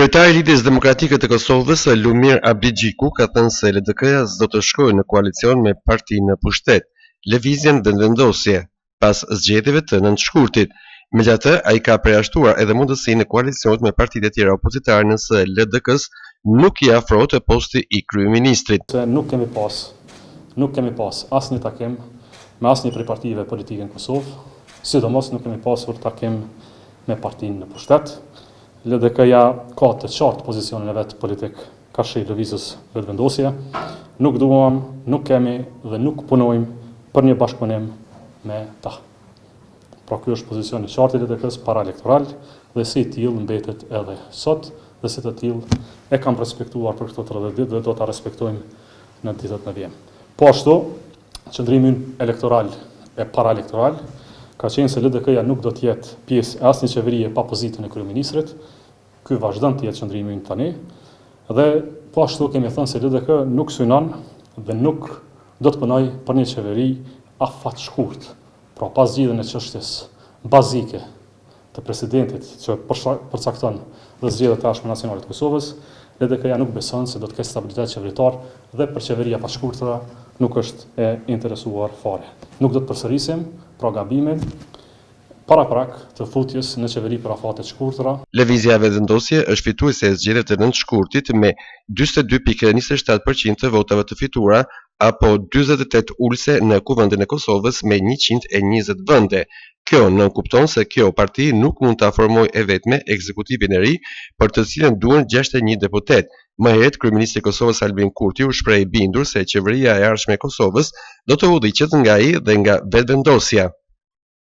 Kryetari i Lidhjes Demokratike të Kosovës, Lumir Abligjiku, ka thënë se LDK-ja s'do të shkojë në koalicion me partinë në pushtet, lëvizjen vendosje, pas zgjedhjeve të nëntëshkurtit. Megjithatë, ai ka përjashtuar edhe mundësinë e koalicionit me partitë e tjera opozitare nëse LDK-s nuk i afrohet posti i kryeministrit. Nuk kemi pas asnjë takim me asnjë prej partive politike në Kosovë, sidomos nuk kemi pasur takim me partinë në pushtet. LDK-ja ka të qartë pozicionin e vet politik, ka sheh lëvizjes vendosje. Nuk duam, nuk kemi dhe nuk punojmë për një bashkëpunim me ta. Pra ky është pozicioni i qartë i LDK-s paraelektoral dhe si i tillë mbetet edhe sot dhe si të tillë e kam respektuar për këto 30 ditë dhe do ta respektojmë në ditët në vijim. Po ashtu, qëndrimi elektoral e paraelektoral ka qenë se LDK-ja nuk do të jetë pjesë e asnjë qeverie pa pozitën e kryeministrit. Ky vazhdon të jetë qëndrimi ynë tani. Dhe po ashtu kemi thënë se LDK nuk synon dhe nuk do të punojë për një qeveri afatshkurt. Pra pas zgjidhjen e çështjes bazike të presidentit që përcakton dhe zgjedhjet e Ashtme Nacionale të Kosovës, LDK-ja nuk beson se do të ketë stabilitet qeveritar dhe për qeveria pa shkurtra nuk është e interesuar fare. Nuk do të përsërisim pra gabimin paraprak të futjes në qeveri për afate të shkurtra. Lëvizja vendosje është fituese e zgjedhjeve të nëntëshkurtit me 42.27% të votave të fituara apo 48 ulse në Kuvendin e Kosovës me 120 vende. Kjo nënkupton se kjo parti nuk mund ta formojë e vetme ekzekutivin e ri, për të cilën duhen 61 deputet. Më herët kryeministri i Kosovës Albin Kurti u shpreh i bindur se qeveria e ardhshme e Kosovës do të udhëhiqet nga ai dhe nga vetvendosja.